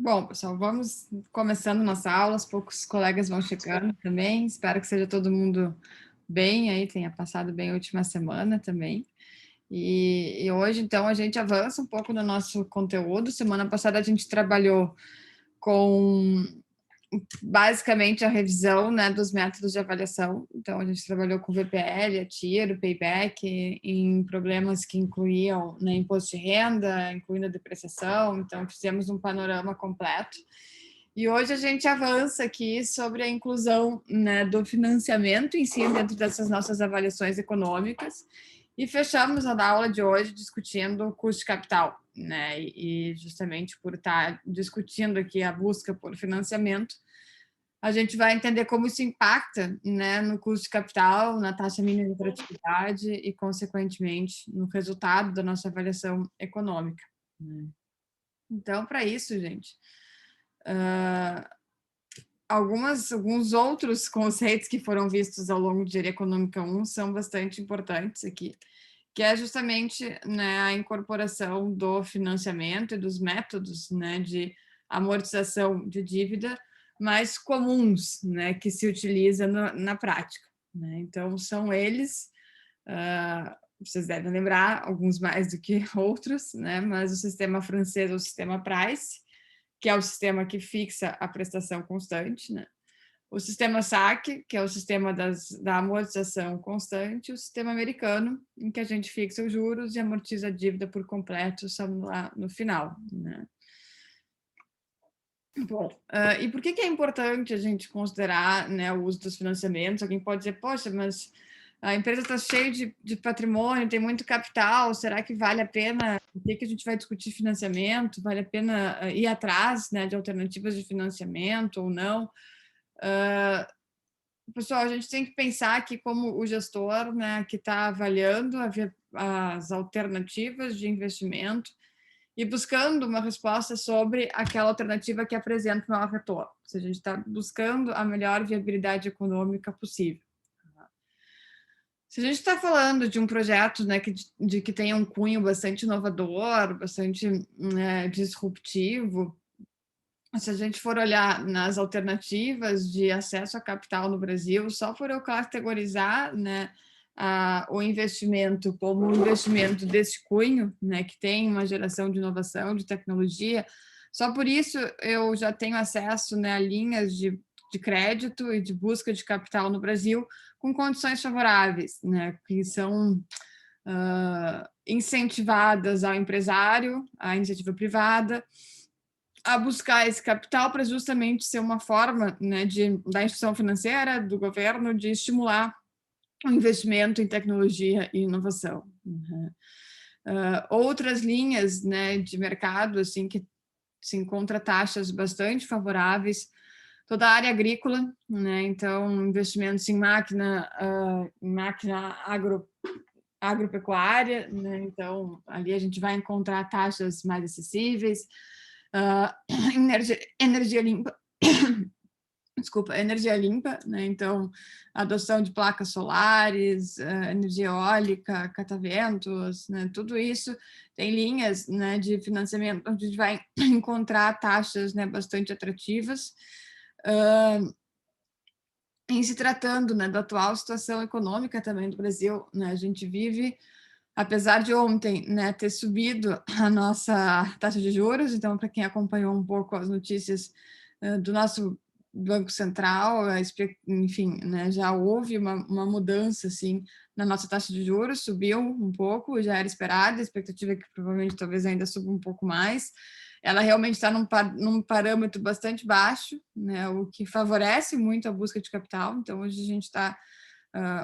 Bom, pessoal, vamos começando nossa aula, aos poucos os colegas vão chegando também, espero que seja todo mundo bem aí, tenha passado bem a última semana também. E hoje, então, a gente avança um pouco no nosso conteúdo. Semana passada a gente trabalhou com basicamente a revisão, né, dos métodos de avaliação. Então, a gente trabalhou com VPL, tiro, payback, em problemas que incluíam, né, imposto de renda, incluindo a depreciação. Então, fizemos um panorama completo. E hoje a gente avança aqui sobre a inclusão, né, do financiamento em si dentro dessas nossas avaliações econômicas. E fechamos a aula de hoje discutindo o custo de capital, né? E justamente por estar discutindo aqui a busca por financiamento, a gente vai entender como isso impacta, né, no custo de capital, na taxa mínima de atratividade e, consequentemente, no resultado da nossa avaliação econômica. Então, para isso, gente, alguns outros conceitos que foram vistos ao longo de Engenharia Econômica 1 são bastante importantes aqui, que é justamente, né, a incorporação do financiamento e dos métodos, né, de amortização de dívida mais comuns, né, que se utiliza na prática. Né? Então, são eles, vocês devem lembrar, alguns mais do que outros, né, mas o sistema francês é o sistema Price, que é o sistema que fixa a prestação constante, né? O sistema SAC, que é o sistema da amortização constante, e o sistema americano, em que a gente fixa os juros e amortiza a dívida por completo só lá no final. Né? Bom, e por que é importante a gente considerar, né, o uso dos financiamentos? Alguém pode dizer, poxa, mas a empresa está cheia de patrimônio, tem muito capital, será que vale a pena? Por que a gente vai discutir financiamento? Vale a pena ir atrás, né, de alternativas de financiamento ou não? Pessoal, a gente tem que pensar que como o gestor, né, que está avaliando as alternativas de investimento e buscando uma resposta sobre aquela alternativa que apresenta o maior retorno. Ou seja, a gente está buscando a melhor viabilidade econômica possível. Se a gente está falando de um projeto, né, que tenha um cunho bastante inovador, bastante, né, disruptivo, se a gente for olhar nas alternativas de acesso a capital no Brasil, só por eu categorizar, né, o investimento como um investimento desse cunho, né, que tem uma geração de inovação, de tecnologia, só por isso eu já tenho acesso, né, a linhas de crédito e de busca de capital no Brasil com condições favoráveis, né, que são incentivadas ao empresário, à iniciativa privada, a buscar esse capital para justamente ser uma forma, né, da instituição financeira, do governo, de estimular o investimento em tecnologia e inovação. Uhum. Outras linhas, né, de mercado assim que se encontra taxas bastante favoráveis, toda a área agrícola, né, então investimentos em máquina agropecuária, né, então ali a gente vai encontrar taxas mais acessíveis, uh, energia limpa, desculpa, energia limpa, né? Então, adoção de placas solares, energia eólica, cataventos, né? Tudo isso tem linhas, né, de financiamento onde a gente vai encontrar taxas, né, bastante atrativas. Em se tratando, né, da atual situação econômica também do Brasil, né, a gente vive, apesar de ontem, né, ter subido a nossa taxa de juros, então, para quem acompanhou um pouco as notícias do nosso Banco Central, enfim, né, já houve uma mudança, assim, na nossa taxa de juros, subiu um pouco, já era esperada, a expectativa é que provavelmente talvez ainda suba um pouco mais. Ela realmente está num parâmetro bastante baixo, né, o que favorece muito a busca de capital. Então, hoje a gente está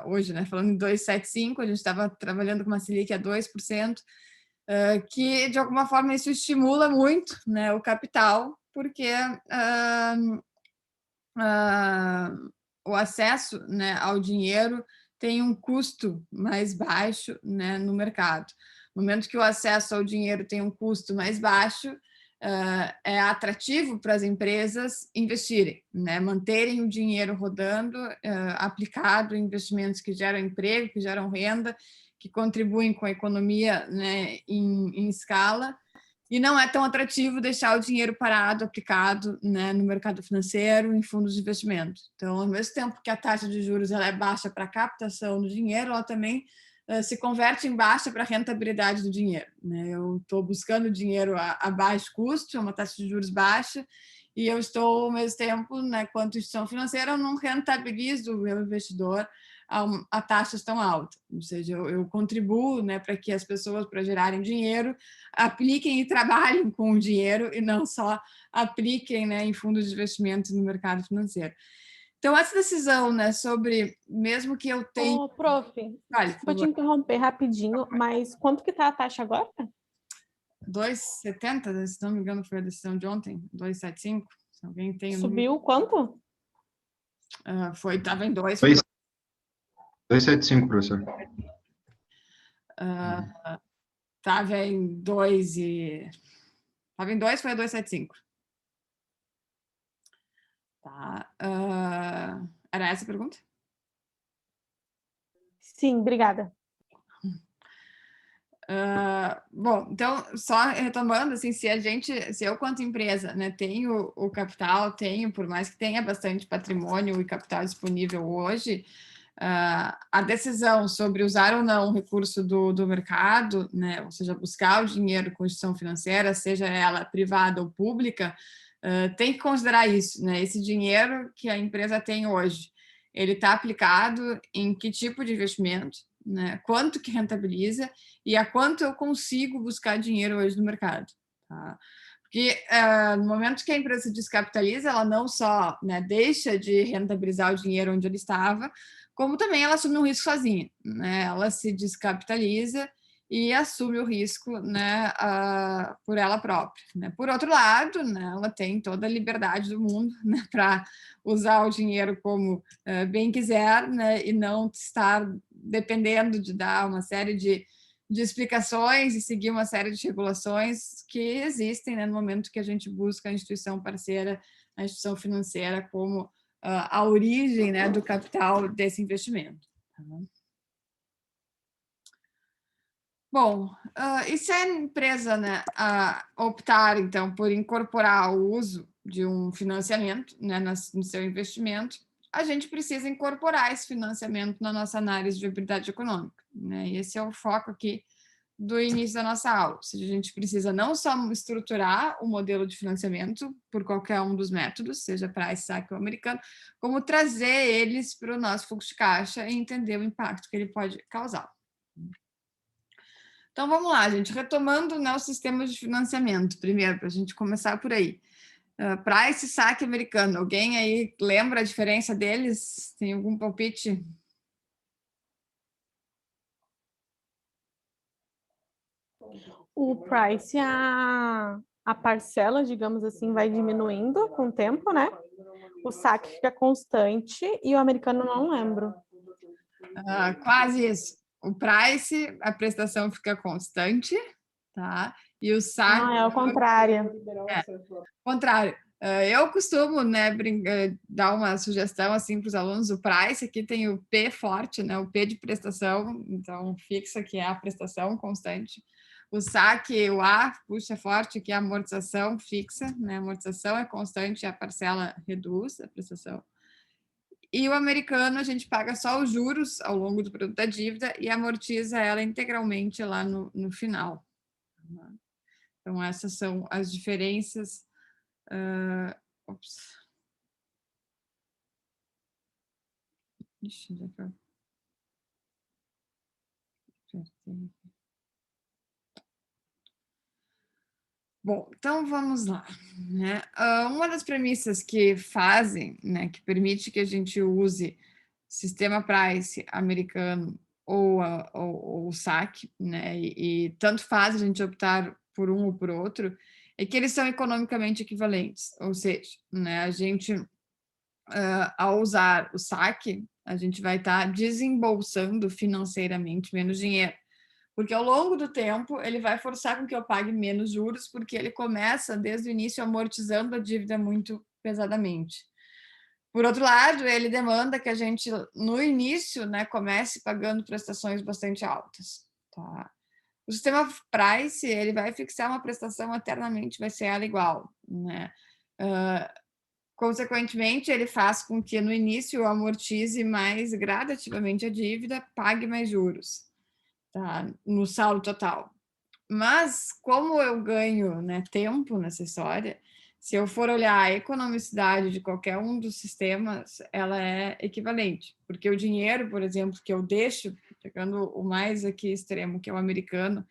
hoje, né, falando em 2,75, a gente estava trabalhando com uma Selic a 2%, que de alguma forma isso estimula muito, né, o capital, porque o acesso, né, ao dinheiro tem um custo mais baixo, né, no mercado. No momento que o acesso ao dinheiro tem um custo mais baixo, é atrativo para as empresas investirem, né? Manterem o dinheiro rodando, aplicado em investimentos que geram emprego, que geram renda, que contribuem com a economia, né, em escala. E não é tão atrativo deixar o dinheiro parado, aplicado, né, no mercado financeiro, em fundos de investimento. Então, ao mesmo tempo que a taxa de juros ela é baixa para a captação do dinheiro, ela também se converte em baixa para a rentabilidade do dinheiro. Né? Eu estou buscando dinheiro a baixo custo, é uma taxa de juros baixa, e eu estou, ao mesmo tempo, né, quanto instituição financeira, eu não rentabilizo o meu investidor a taxas tão altas. Ou seja, eu contribuo, né, para que as pessoas, para gerarem dinheiro, apliquem e trabalhem com o dinheiro e não só apliquem, né, em fundos de investimento no mercado financeiro. Então, essa decisão, né, sobre, mesmo que eu tenha... Ô, prof, desculpa te interromper rapidinho, mas quanto que tá a taxa agora? 2,70, se não me engano, foi a decisão de ontem, 2,75. Se alguém tem... Subiu quanto? Estava em 2. 2,75, professor. Estava em 2 e... Estava em 2, foi a 2,75. Tá. Era essa a pergunta? Sim, obrigada. Bom, então, só retomando, assim, se eu, quanto empresa, né, tenho o capital, por mais que tenha bastante patrimônio e capital disponível hoje, a decisão sobre usar ou não o recurso do mercado, né, ou seja, buscar o dinheiro com instituição financeira, seja ela privada ou pública, tem que considerar isso, né, esse dinheiro que a empresa tem hoje, ele está aplicado em que tipo de investimento, né, quanto que rentabiliza e a quanto eu consigo buscar dinheiro hoje no mercado. Tá? Porque no momento que a empresa se descapitaliza, ela não só, né, deixa de rentabilizar o dinheiro onde ele estava, como também ela assume um risco sozinha. Né? Ela se descapitaliza e assume o risco, né, por ela própria. Né? Por outro lado, né, ela tem toda a liberdade do mundo, né, para usar o dinheiro como bem quiser, né, e não estar dependendo de dar uma série de explicações e seguir uma série de regulações que existem, né, no momento que a gente busca a instituição parceira, a instituição financeira como a origem, né, do capital desse investimento. Tá bom? Bom, e se a empresa, né, optar, então, por incorporar o uso de um financiamento, né, no seu investimento, a gente precisa incorporar esse financiamento na nossa análise de viabilidade econômica. Né? E esse é o foco aqui do início da nossa aula. Ou seja, a gente precisa não só estruturar o modelo de financiamento por qualquer um dos métodos, seja price, saque ou americano, como trazer eles para o nosso fluxo de caixa e entender o impacto que ele pode causar. Então, vamos lá, gente. Retomando, né, os sistemas de financiamento, primeiro, para a gente começar por aí. Price, saque americano. Alguém aí lembra a diferença deles? Tem algum palpite? O price, a parcela, digamos assim, vai diminuindo com o tempo, né? O saque fica constante e o americano não lembro. Quase isso. O price, a prestação fica constante, tá? E o saque... é o contrário. Contrário. Eu costumo, né, dar uma sugestão assim para os alunos. O price aqui tem o P forte, né, o P de prestação, então fixa, que é a prestação constante. O saque, o A, puxa forte, que é a amortização fixa, né, a amortização é constante, a parcela reduz a prestação. E o americano, a gente paga só os juros ao longo do produto da dívida e amortiza ela integralmente lá no final. Então, essas são as diferenças. Ops. Ixi, já foi. Bom, então vamos lá. Né? Uma das premissas que fazem, né, que permite que a gente use sistema price americano ou o saque, né, e tanto faz a gente optar por um ou por outro, é que eles são economicamente equivalentes. Ou seja, né, a gente, ao usar o saque, a gente vai estar desembolsando financeiramente menos dinheiro. Porque ao longo do tempo ele vai forçar com que eu pague menos juros, porque ele começa desde o início amortizando a dívida muito pesadamente. Por outro lado, ele demanda que a gente, no início, né, comece pagando prestações bastante altas. Tá? O sistema Price, ele vai fixar uma prestação eternamente, vai ser ela igual, né? Consequentemente, ele faz com que no início eu amortize mais gradativamente a dívida, pague mais juros, tá? No saldo total. Mas, como eu ganho, né, tempo nessa história, se eu for olhar a economicidade de qualquer um dos sistemas, ela é equivalente. Porque o dinheiro, por exemplo, que eu deixo, pegando o mais aqui extremo, que é o americano,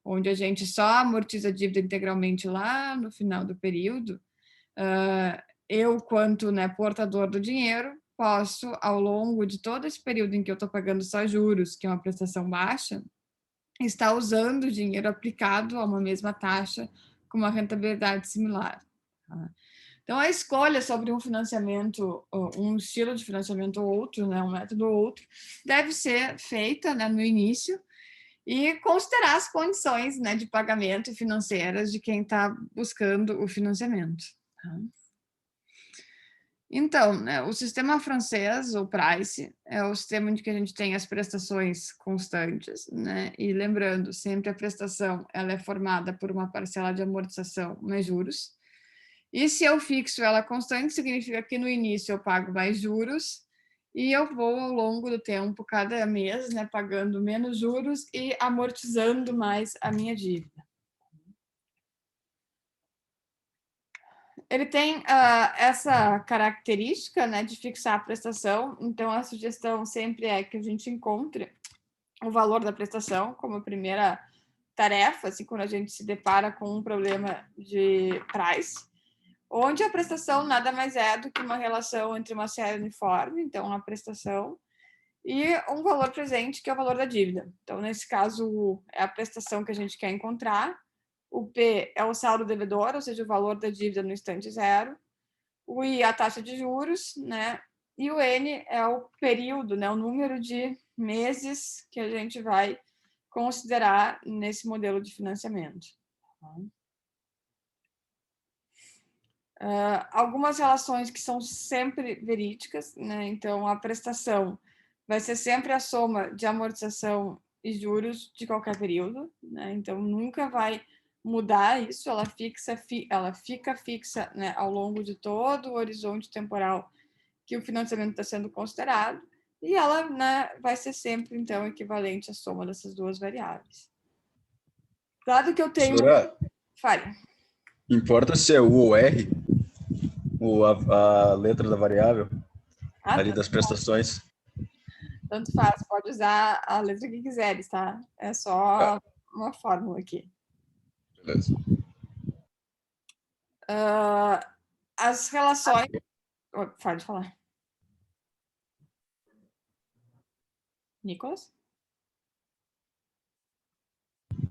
onde a gente só amortiza a dívida integralmente lá no final do período, eu, quanto, né, portador do dinheiro, posso, ao longo de todo esse período em que eu estou pagando só juros, que é uma prestação baixa, está usando o dinheiro aplicado a uma mesma taxa com uma rentabilidade similar. Tá? Então, a escolha sobre um financiamento, um estilo de financiamento ou outro, né, um método ou outro, deve ser feita, né, no início e considerar as condições, né, de pagamento e financeiras de quem está buscando o financiamento. Tá? Então, né, o sistema francês, o Price, é o sistema onde que a gente tem as prestações constantes, né? E lembrando, sempre a prestação ela é formada por uma parcela de amortização mais juros. E se eu fixo ela constante, significa que no início eu pago mais juros e eu vou ao longo do tempo, cada mês, né, pagando menos juros e amortizando mais a minha dívida. Ele tem essa característica, né, de fixar a prestação, então a sugestão sempre é que a gente encontre o valor da prestação como primeira tarefa, assim, quando a gente se depara com um problema de price, onde a prestação nada mais é do que uma relação entre uma série uniforme, então uma prestação, e um valor presente, que é o valor da dívida. Então, nesse caso, é a prestação que a gente quer encontrar. O P é o saldo devedor, ou seja, o valor da dívida no instante zero. O I, a taxa de juros, né? E o N é o período, né? O número de meses que a gente vai considerar nesse modelo de financiamento. Algumas relações que são sempre verídicas, né? Então, a prestação vai ser sempre a soma de amortização e juros de qualquer período, né? Então, nunca vai mudar isso, ela fica fixa, né, ao longo de todo o horizonte temporal que o financiamento está sendo considerado, e ela, né, vai ser sempre, então, equivalente à soma dessas duas variáveis. Dado que eu tenho... Professora, Fale. importa se é U ou R, ou a letra da variável, ali das prestações? Tanto faz, pode usar a letra que quiseres, tá? É só uma fórmula aqui. Beleza. As relações... Pode falar. Nicolas?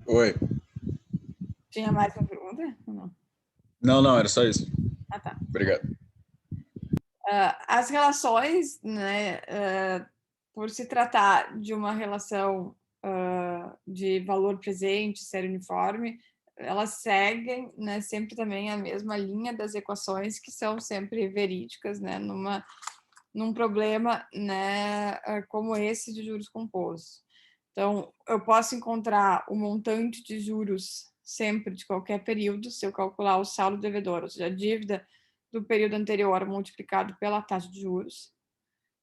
Oi. Tinha mais uma pergunta? Não? Não, era só isso. Ah, tá. Obrigado. As relações, né, por se tratar de uma relação de valor presente, série uniforme, elas seguem, né, sempre também a mesma linha das equações, que são sempre verídicas, né, num problema, né, como esse de juros compostos. Então, eu posso encontrar o montante de juros sempre de qualquer período, se eu calcular o saldo devedor, ou seja, a dívida do período anterior multiplicado pela taxa de juros.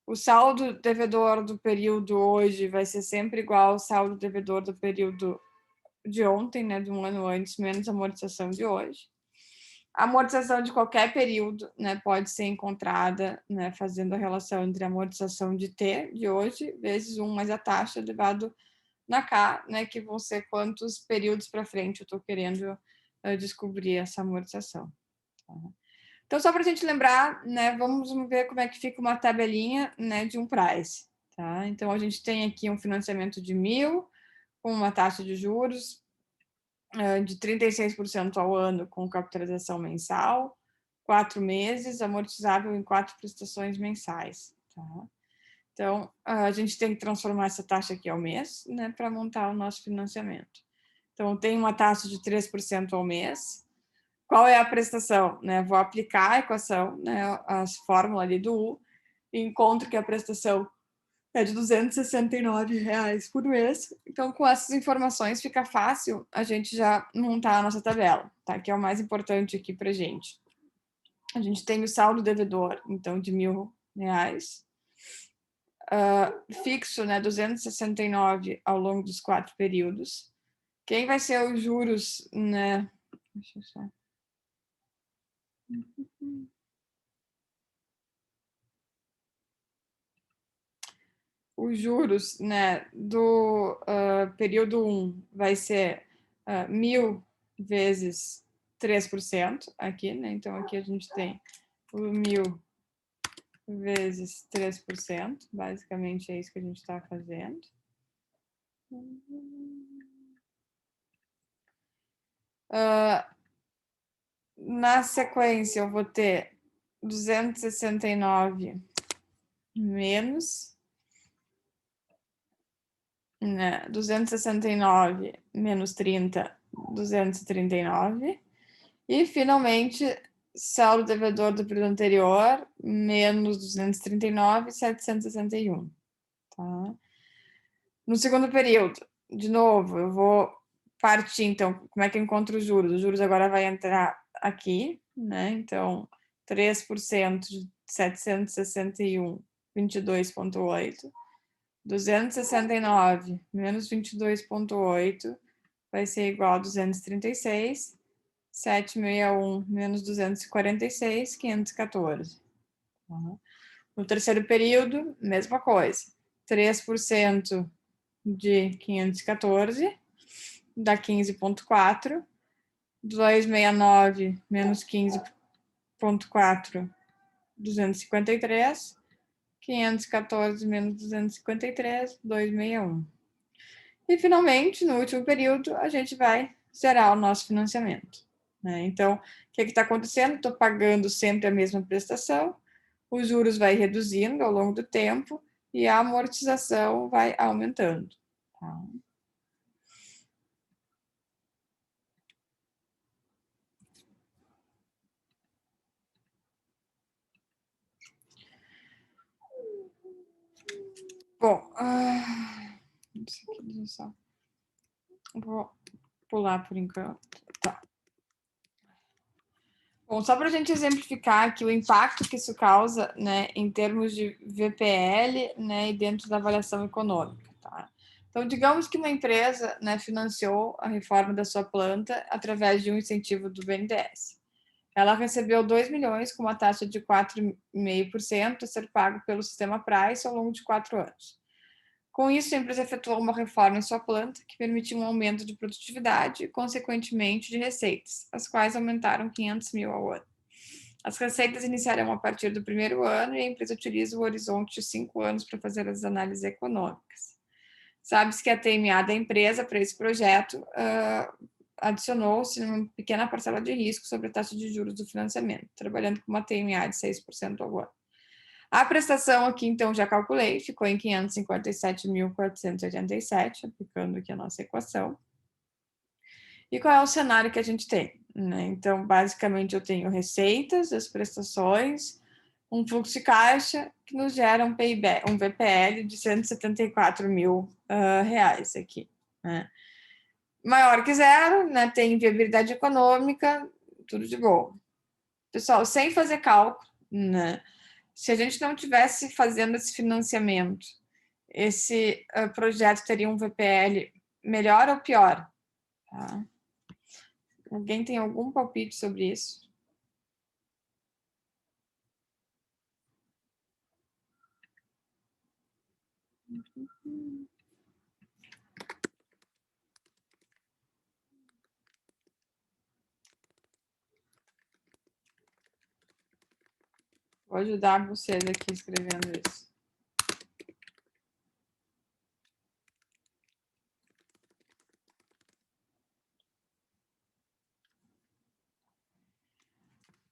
O saldo devedor do período hoje vai ser sempre igual ao saldo devedor do período de ontem, né, de um ano antes, menos a amortização de hoje. A amortização de qualquer período, né, pode ser encontrada, né, fazendo a relação entre a amortização de T, de hoje, vezes 1 mais a taxa, elevado na K, né, que vão ser quantos períodos para frente eu estou querendo descobrir essa amortização. Tá? Então, só para a gente lembrar, né, vamos ver como é que fica uma tabelinha, né, de um price. Tá? Então, a gente tem aqui um financiamento de 1.000, com uma taxa de juros de 36% ao ano, com capitalização mensal, 4 meses, amortizável em 4 prestações mensais. Tá? Então, a gente tem que transformar essa taxa aqui ao mês, né, para montar o nosso financiamento. Então, tem uma taxa de 3% ao mês. Qual é a prestação? Né? Vou aplicar a equação, né, a fórmula ali do U, e encontro que a prestação é de R$ 269 por mês. Então, com essas informações, fica fácil a gente já montar a nossa tabela, tá? Que é o mais importante aqui para gente. A gente tem o saldo devedor, então, de R$ 1.000. Fixo, né? 269 ao longo dos 4 períodos. Quem vai ser os juros, né? Deixa eu só. Os juros, né, do período 1 vai ser 1.000 vezes 3% aqui, né? Então, aqui a gente tem o 1.000 vezes 3%, basicamente é isso que a gente está fazendo. Na sequência, eu vou ter 269 menos, né, 269 menos 30, 239. E, finalmente, saldo devedor do período anterior, menos 239, 761. Tá? No segundo período, de novo, eu vou partir, então, como é que eu encontro os juros? Os juros agora vai entrar aqui, né? Então, 3% de 761, 22,8. 269 menos 22,8 vai ser igual a 236. 761 menos 246, 514. No terceiro período, mesma coisa. 3% de 514 dá 15,4. 269 menos 15,4, 253. 514 menos 253, 261. E, finalmente, no último período, a gente vai zerar o nosso financiamento. Né? Então, o que está acontecendo? Estou pagando sempre a mesma prestação, os juros vai reduzindo ao longo do tempo e a amortização vai aumentando. Tá? Bom, isso aqui, deixa eu só. Vou pular por enquanto. Tá. Bom, só para a gente exemplificar aqui o impacto que isso causa, né, em termos de VPL, né, e dentro da avaliação econômica, tá? Então, digamos que uma empresa, né, financiou a reforma da sua planta através de um incentivo do BNDES. Ela recebeu 2 milhões com uma taxa de 4,5% a ser pago pelo sistema Price ao longo de 4 anos. Com isso, a empresa efetuou uma reforma em sua planta que permitiu um aumento de produtividade e, consequentemente, de receitas, as quais aumentaram 500 mil ao ano. As receitas iniciarão a partir do primeiro ano e a empresa utiliza o horizonte de 5 anos para fazer as análises econômicas. Sabe-se que a TMA da empresa para esse projeto adicionou-se uma pequena parcela de risco sobre a taxa de juros do financiamento, trabalhando com uma TMA de 6% ao ano. A prestação aqui, então, já calculei, ficou em 557.487, aplicando aqui a nossa equação. E qual é o cenário que a gente tem? Né? Então, basicamente, eu tenho receitas, as prestações, um fluxo de caixa que nos gera um PIB, um VPL de R$ 174 mil aqui. Né? Maior que zero, né? Tem viabilidade econômica, tudo de boa. Pessoal, sem fazer cálculo, né? Se a gente não tivesse fazendo esse financiamento, esse projeto teria um VPL melhor ou pior? Tá? Alguém tem algum palpite sobre isso? Vou ajudar vocês aqui escrevendo isso.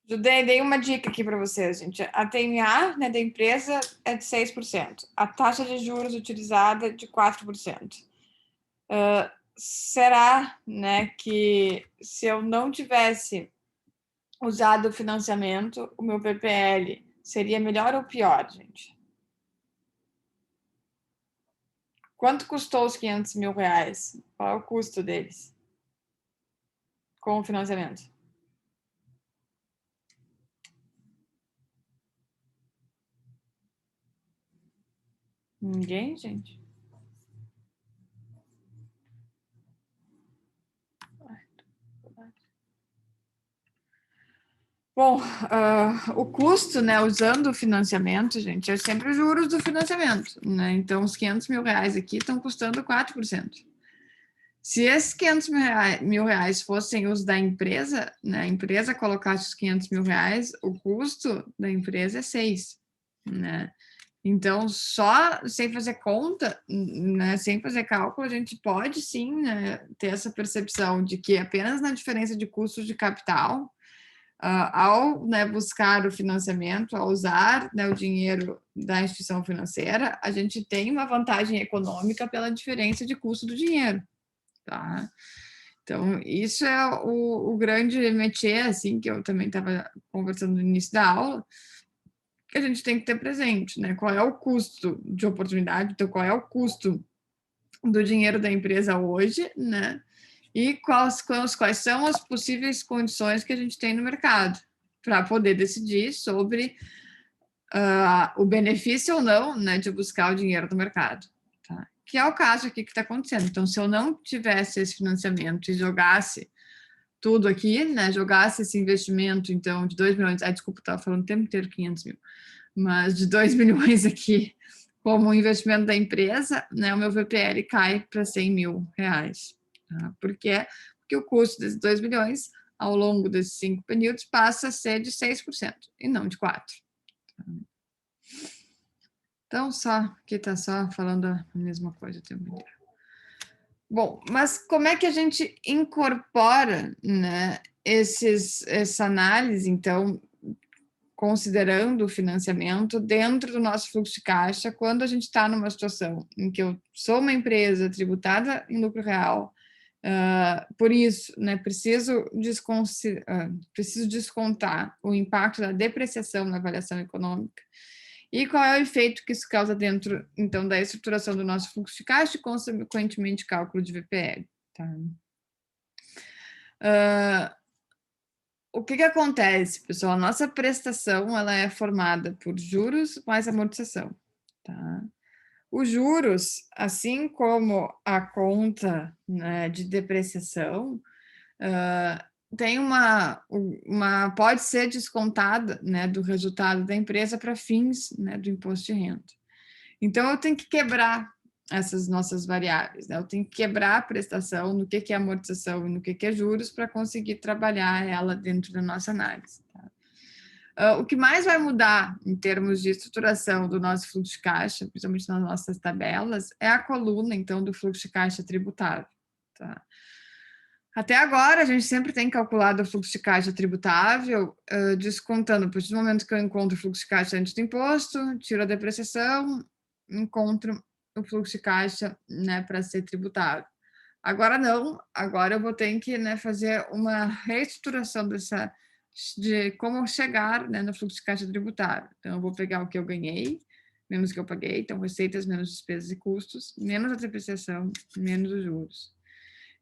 Dei uma dica aqui para vocês, gente. A TMA, né, da empresa é de 6%. A taxa de juros utilizada é de 4%. Será, né, que se eu não tivesse usado o financiamento, o meu PPL seria melhor ou pior, gente? Quanto custou os 500 mil reais? Qual é o custo deles? Com o financiamento? Ninguém, gente? Bom, o custo, né, usando o financiamento, gente, é sempre os juros do financiamento, né? Então, os 500 mil reais aqui estão custando 4%. Se esses 500 mil reais fossem os da empresa, né, a empresa colocasse os 500 mil reais, o custo da empresa é 6, né? Então, só sem fazer conta, né, sem fazer cálculo, a gente pode sim, né, ter essa percepção de que apenas na diferença de custos de capital, ao, né, buscar o financiamento, ao usar, né, o dinheiro da instituição financeira, a gente tem uma vantagem econômica pela diferença de custo do dinheiro, tá? Então, isso é o grande métier, assim, que eu também estava conversando no início da aula, que a gente tem que ter presente, né? Qual é o custo de oportunidade, então qual é o custo do dinheiro da empresa hoje, né? E quais são as possíveis condições que a gente tem no mercado para poder decidir sobre o benefício ou não, né, de buscar o dinheiro do mercado, tá? Que é o caso aqui que está acontecendo. Então, se eu não tivesse esse financiamento e jogasse tudo aqui, né, jogasse esse investimento, então, de 2 milhões, desculpa, estava falando o tempo inteiro 500 mil, mas de 2 milhões aqui como investimento da empresa, né, o meu VPL cai para 100 mil reais. Tá? Por quê? Porque o custo desses 2 milhões, ao longo desses 5 períodos, passa a ser de 6% e não de 4%. Então, aqui está só falando a mesma coisa o tempo inteiro. Bom, mas como é que a gente incorpora, né, essa análise, então, considerando o financiamento dentro do nosso fluxo de caixa, quando a gente está numa situação em que eu sou uma empresa tributada em lucro real, por isso, né, preciso descontar o impacto da depreciação na avaliação econômica e qual é o efeito que isso causa dentro, então, da estruturação do nosso fluxo de caixa e, consequentemente, cálculo de VPL. Tá? O que acontece, pessoal? A nossa prestação ela é formada por juros mais amortização. Tá? Os juros, assim como a conta, né, de depreciação, tem pode ser descontada, né, do resultado da empresa para fins, né, do imposto de renda. Então, eu tenho que quebrar essas nossas variáveis, né? Eu tenho que quebrar a prestação no que é amortização e no que é juros para conseguir trabalhar ela dentro da nossa análise. Tá? O que mais vai mudar em termos de estruturação do nosso fluxo de caixa, principalmente nas nossas tabelas, é a coluna, então, do fluxo de caixa tributável. Tá? Até agora, a gente sempre tem calculado o fluxo de caixa tributável, descontando, a partir do momento que eu encontro o fluxo de caixa antes do imposto, tiro a depreciação, encontro o fluxo de caixa, né, para ser tributável. Agora não, agora eu vou ter que, né, fazer uma reestruturação de como chegar, né, no fluxo de caixa tributável. Então, eu vou pegar o que eu ganhei, menos o que eu paguei, então receitas menos despesas e custos, menos a depreciação, menos os juros.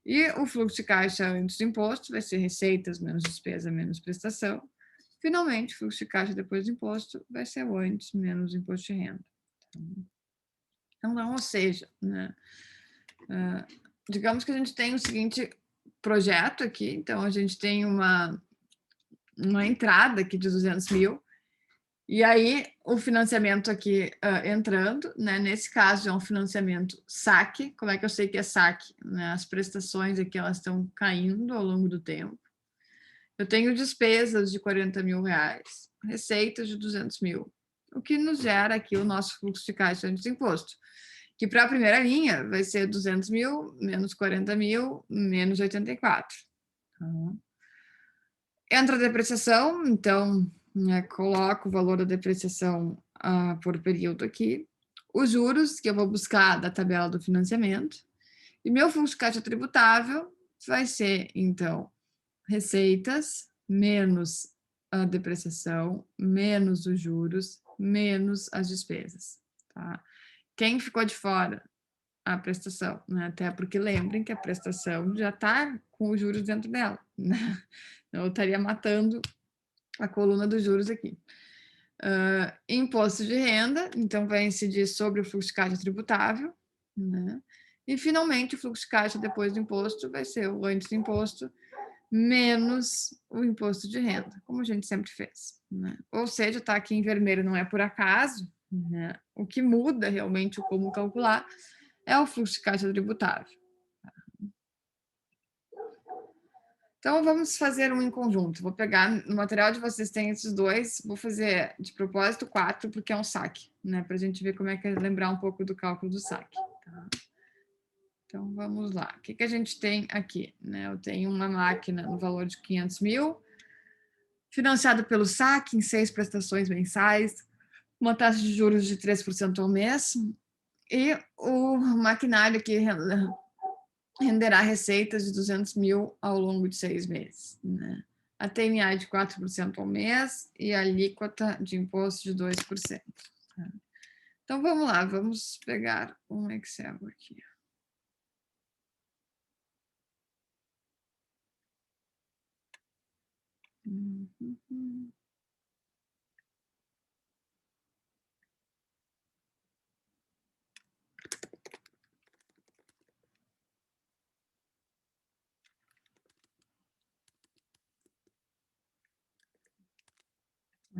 E o fluxo de caixa antes do imposto vai ser receitas menos despesa menos prestação. Finalmente, o fluxo de caixa depois do imposto vai ser o antes menos imposto de renda. Então, ou seja, né, digamos que a gente tem o seguinte projeto aqui, então a gente tem uma entrada aqui de 200 mil, e aí o financiamento aqui entrando, né? Nesse caso é um financiamento saque. Como é que eu sei que é saque? Né? As prestações aqui elas estão caindo ao longo do tempo. Eu tenho despesas de 40 mil reais, receitas de 200 mil, o que nos gera aqui o nosso fluxo de caixa antes do imposto, que para a primeira linha vai ser 200 mil menos 40 mil menos 84. Entra a depreciação, então, né, coloco o valor da depreciação por período aqui, os juros, que eu vou buscar da tabela do financiamento, e meu fluxo de caixa tributável vai ser, então, receitas menos a depreciação, menos os juros, menos as despesas. Tá? Quem ficou de fora? a prestação, né? Até porque lembrem que a prestação já está com os juros dentro dela, né? Eu estaria matando a coluna dos juros aqui. Imposto de renda, então vai incidir sobre o fluxo de caixa tributável, né? E finalmente o fluxo de caixa depois do imposto vai ser o antes do imposto menos o imposto de renda, como a gente sempre fez, né? Ou seja, está aqui em vermelho não é por acaso, né? O que muda realmente o como calcular é o fluxo de caixa tributável. Então, vamos fazer um em conjunto. Vou pegar, no material de vocês tem esses dois, vou fazer de propósito 4, porque é um saque, né? Para a gente ver como é que é lembrar um pouco do cálculo do saque. Tá? Então, vamos lá. O que a gente tem aqui? Né? Eu tenho uma máquina no valor de 500 mil, financiada pelo saque em 6 prestações mensais, uma taxa de juros de 3% ao mês, e o maquinário que renderá receitas de 200 mil ao longo de 6 meses. Né? A TNA de 4% ao mês e a alíquota de imposto de 2%. Tá? Então, vamos lá, vamos pegar um Excel aqui.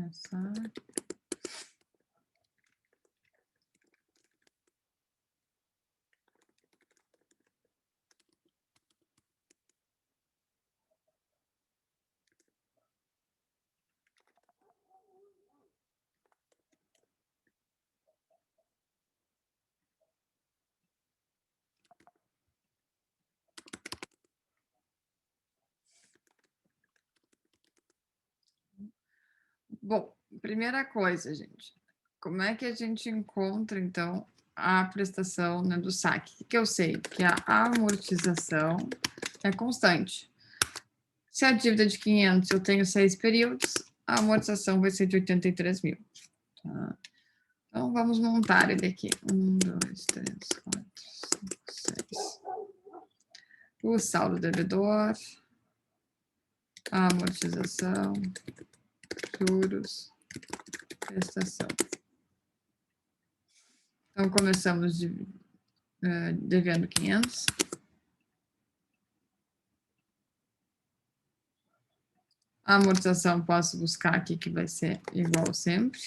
Essa. Bom, primeira coisa, gente, como é que a gente encontra, então, a prestação, né, do saque? O que eu sei? Que a amortização é constante. Se a dívida é de 500 eu tenho 6 períodos, a amortização vai ser de 83 mil. Tá? Então, vamos montar ele aqui. 1, 2, 3, 4, 5, 6. O saldo devedor, a amortização, juros, prestação. Então, começamos devendo 500. A amortização posso buscar aqui, que vai ser igual sempre.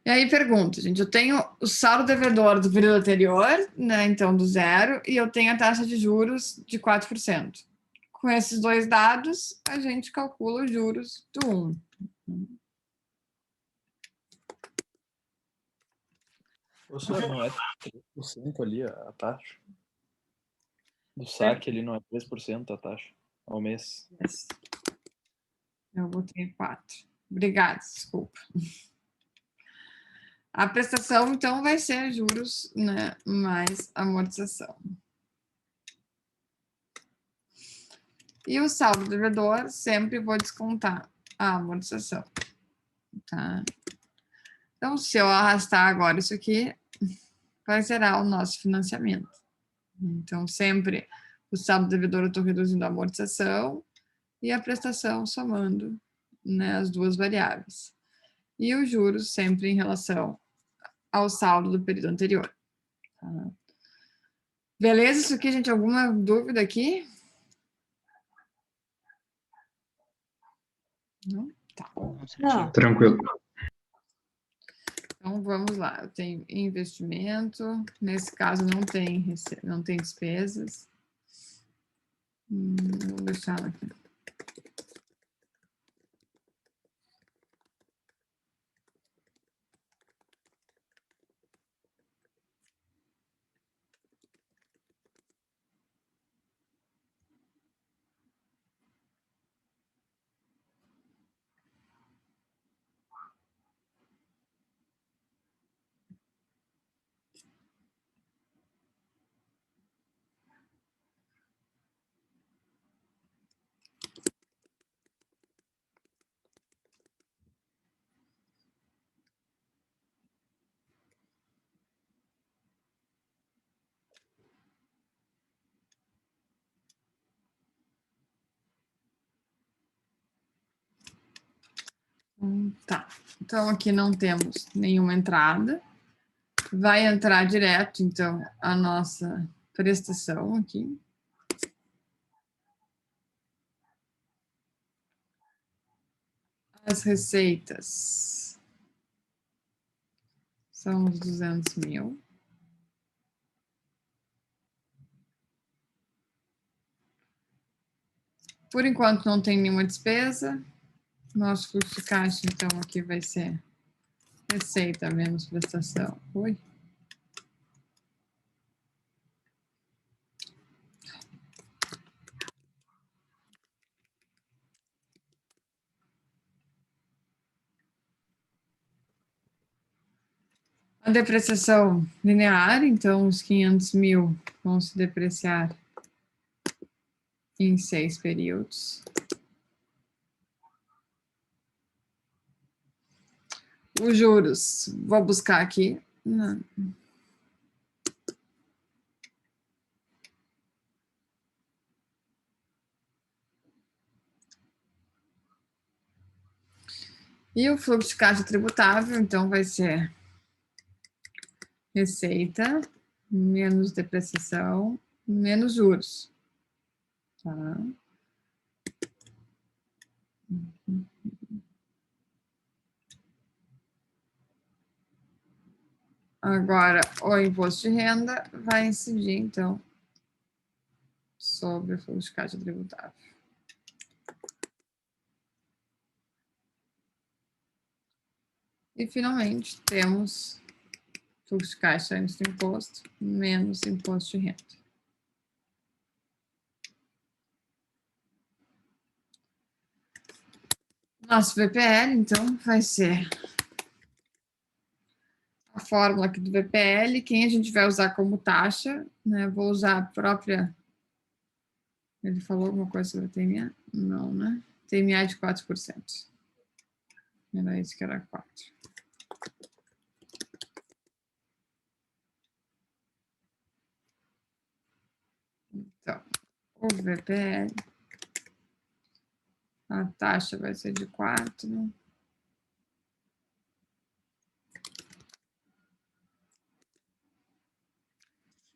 E aí pergunto, gente, eu tenho o saldo devedor do período anterior, né, então do zero, e eu tenho a taxa de juros de 4%. Com esses dois dados, a gente calcula os juros do 1. Professor, não é 3% ali a taxa? Do saque ele não é 3% a taxa ao mês. Eu botei 4. Obrigada, desculpa. A prestação, então, vai ser juros, né, mais amortização. E o saldo devedor, sempre vou descontar a amortização. Tá? Então, se eu arrastar agora isso aqui, vai zerar o nosso financiamento. Então, sempre o saldo devedor eu estou reduzindo a amortização e a prestação somando, né, as duas variáveis. E os juros sempre em relação ao saldo do período anterior. Tá? Beleza? Isso aqui, gente, alguma dúvida aqui? Não? Tá. Não. Tranquilo. Então, vamos lá. Eu tenho investimento. Nesse caso, não tem despesas. Vou deixar aqui. Tá, então aqui não temos nenhuma entrada. Vai entrar direto, então, a nossa prestação aqui. As receitas são os 200 mil. Por enquanto não tem nenhuma despesa. Nosso fluxo de caixa, então, aqui vai ser receita menos prestação. Oi. A depreciação linear, então os 500 mil vão se depreciar em 6 períodos. Os juros, vou buscar aqui. Não. E o fluxo de caixa tributável, então, vai ser receita menos depreciação menos juros. Tá? Agora, o imposto de renda vai incidir, então, sobre o fluxo de caixa tributável. E, finalmente, temos fluxo de caixa antes do imposto, menos imposto de renda. Nosso VPL, então, vai ser a fórmula aqui do VPL. Quem a gente vai usar como taxa, né? Vou usar a própria... Ele falou alguma coisa sobre a TMA? Não, né? TMA de 4%. Era isso que era 4. Então, o VPL, a taxa vai ser de 4.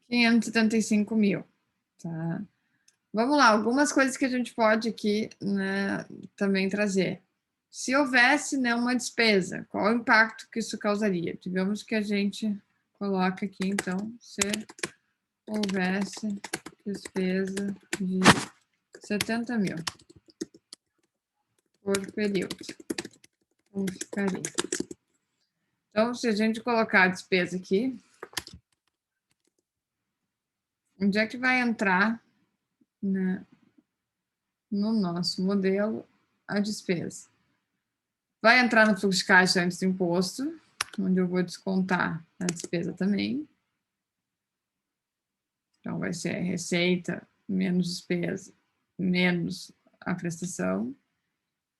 R$575 mil. Tá? Vamos lá, algumas coisas que a gente pode aqui, né, também trazer. Se houvesse, né, uma despesa, qual o impacto que isso causaria? Digamos que a gente coloca aqui, então, se houvesse despesa de 70 mil por período. Como ficaria? Então, se a gente colocar a despesa aqui, onde é que vai entrar, né, no nosso modelo a despesa? Vai entrar no fluxo de caixa antes do imposto, onde eu vou descontar a despesa também. Então, vai ser receita menos despesa menos a prestação.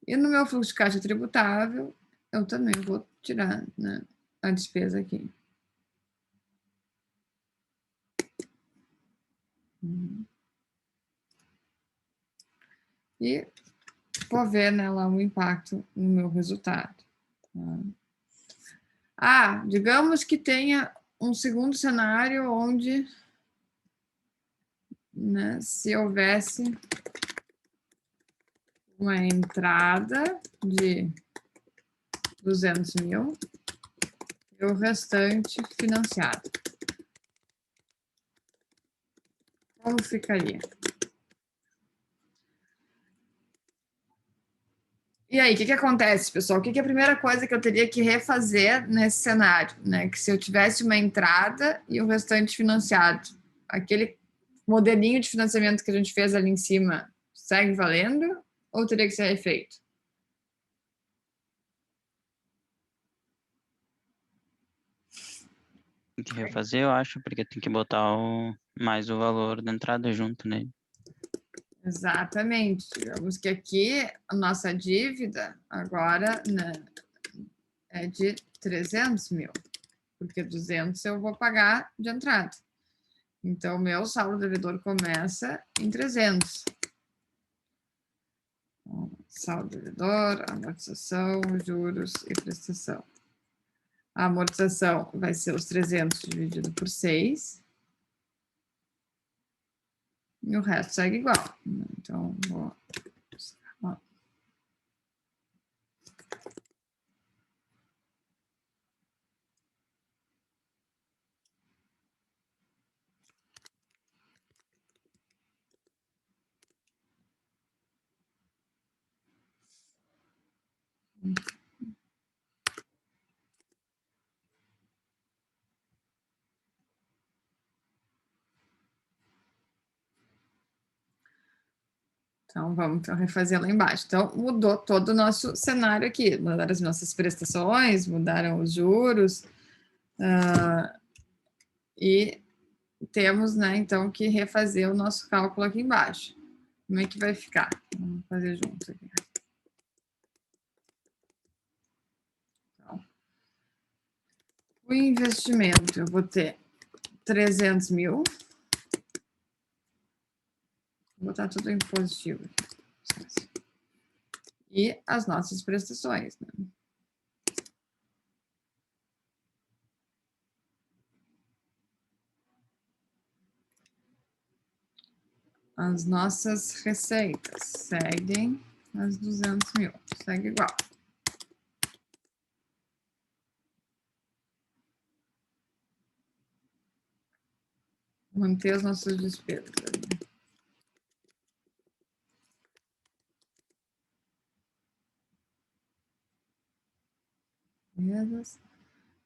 E no meu fluxo de caixa tributável, eu também vou tirar, né, a despesa aqui. E vou ver, né, lá o impacto no meu resultado. Tá? Ah, digamos que tenha um segundo cenário onde, né, se houvesse uma entrada de 200 mil e o restante financiado. Como ficaria? E aí, o que acontece, pessoal? O que é a primeira coisa que eu teria que refazer nesse cenário? Né? Que se eu tivesse uma entrada e o restante financiado, aquele modelinho de financiamento que a gente fez ali em cima segue valendo ou teria que ser refeito? Tem que refazer, eu acho, porque tem que botar mais o valor da entrada junto nele. Exatamente. Digamos que aqui a nossa dívida agora, né, é de 300 mil, porque 200 eu vou pagar de entrada. Então, o meu saldo devedor começa em 300. saldo devedor, amortização, juros e prestação. A amortização vai ser os 300 dividido por 6. E o resto segue igual. Então, vou... Então, vamos refazer lá embaixo. Então, mudou todo o nosso cenário aqui. Mudaram as nossas prestações, mudaram os juros. E temos, né, então, que refazer o nosso cálculo aqui embaixo. Como é que vai ficar? Vamos fazer junto aqui. Então, o investimento, eu vou ter 300 mil. Vou botar tudo em positivo aqui. E as nossas prestações, né? As nossas receitas seguem as 200 mil, segue igual. Manter as nossas despesas.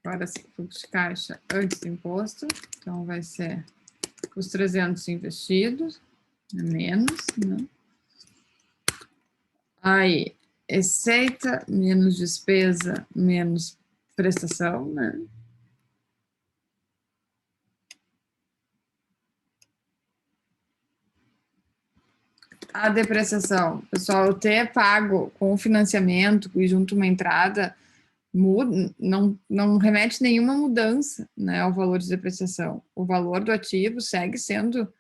Agora sim, fluxo de caixa antes do imposto, então vai ser os 300 investidos, menos, né? Aí, receita menos despesa menos prestação, né? A depreciação, pessoal, eu ter pago com o financiamento e junto uma entrada, não remete nenhuma mudança, né, ao valor de depreciação. O valor do ativo segue sendo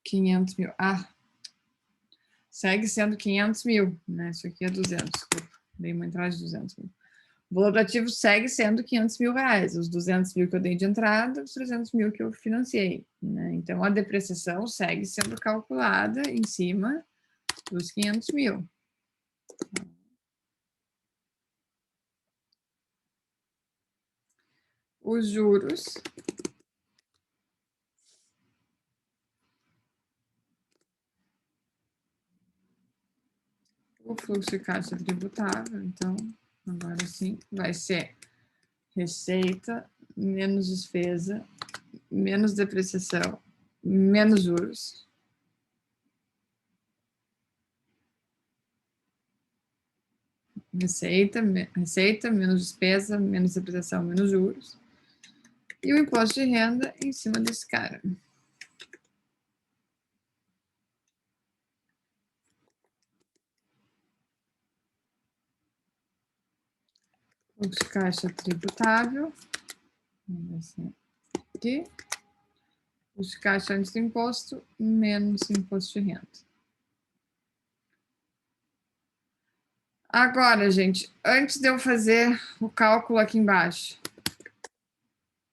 500 mil. Segue sendo 500 mil, né? Isso aqui é 200, desculpa. Dei uma entrada de 200 mil. O valor do ativo segue sendo 500 mil reais. Os 200 mil que eu dei de entrada, os 300 mil que eu financiei, né? Então, a depreciação segue sendo calculada em cima dos 500 mil. Os juros o fluxo de caixa tributável, então, agora sim, vai ser receita menos despesa, menos depreciação, menos juros. Receita, menos despesa, menos depreciação, menos juros. E o imposto de renda em cima desse cara. Fluxo de caixa tributável. Vamos ver aqui. Fluxo de caixa antes do imposto, menos imposto de renda. Agora, gente, antes de eu fazer o cálculo aqui embaixo,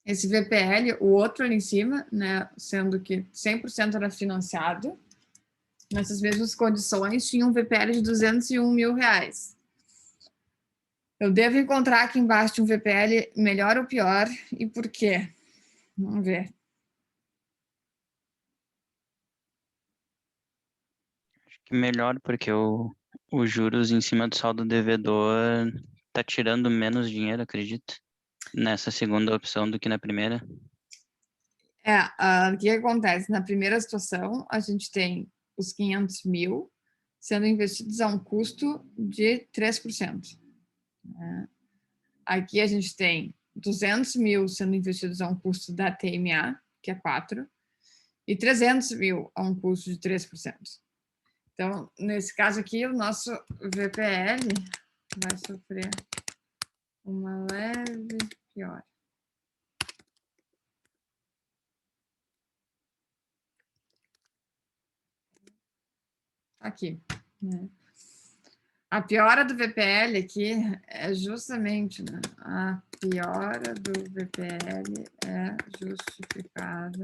esse VPL, o outro ali em cima, né, sendo que 100% era financiado, nessas mesmas condições, tinha um VPL de 201 mil reais. Eu devo encontrar aqui embaixo um VPL melhor ou pior, e por quê? Vamos ver. Acho que melhor, porque os juros em cima do saldo devedor tá tirando menos dinheiro, acredito, nessa segunda opção do que na primeira. O que acontece? Na primeira situação, a gente tem os 500 mil sendo investidos a um custo de 3%. Né? Aqui a gente tem 200 mil sendo investidos a um custo da TMA, que é 4%, e 300 mil a um custo de 3%. Então, nesse caso aqui, o nosso VPL vai sofrer uma leve piora. aqui, né? A piora do VPL aqui é justamente, né? A piora do VPL é justificada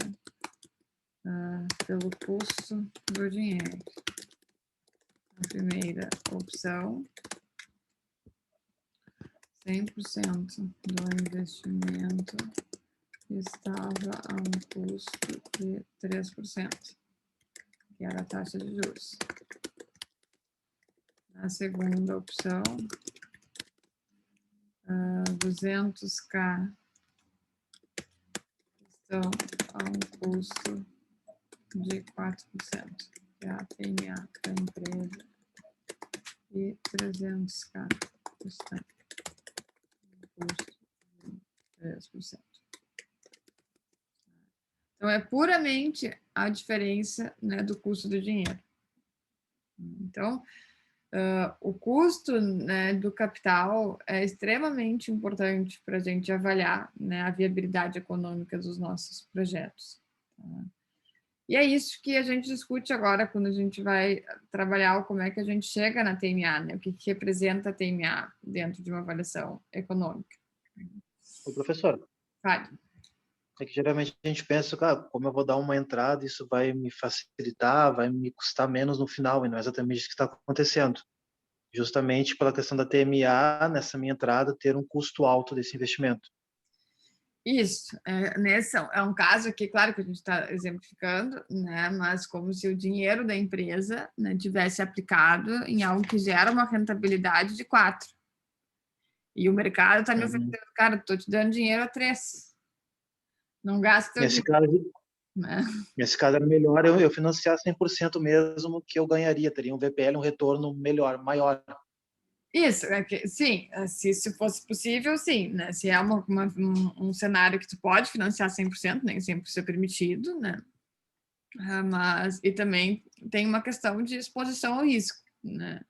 pelo custo do dinheiro. A primeira opção, 100% do investimento estava a um custo de 3%, que era a taxa de juros. A segunda opção, 200k estão a um custo de 4%, que é a TNA da empresa, e 300k estão a um custo de 3%. Então, é puramente a diferença, né, do custo do dinheiro. Então, o custo, né, do capital é extremamente importante para a gente avaliar, né, a viabilidade econômica dos nossos projetos. Tá? E é isso que a gente discute agora quando a gente vai trabalhar como é que a gente chega na TMA, né, o que representa a TMA dentro de uma avaliação econômica. Ô, professor, Vale. é que geralmente a gente pensa, como eu vou dar uma entrada, isso vai me facilitar, vai me custar menos no final, e não é exatamente isso que está acontecendo. Justamente pela questão da TMA, nessa minha entrada, ter um custo alto desse investimento. Isso, é um caso aqui, claro que a gente está exemplificando, né, mas como se o dinheiro da empresa, né, tivesse aplicado em algo que gera uma rentabilidade de 4. E o mercado está me oferecendo, cara, estou te dando dinheiro a 3. Não gasta Nesse caso, né? Nesse caso era melhor eu financiar 100% mesmo que eu ganharia, teria um VPL, um retorno melhor, maior. Isso, sim, se fosse possível, sim, né? Se é um cenário que tu pode financiar 100%, nem sempre isso é permitido, né? Mas, e também tem uma questão de exposição ao risco, né?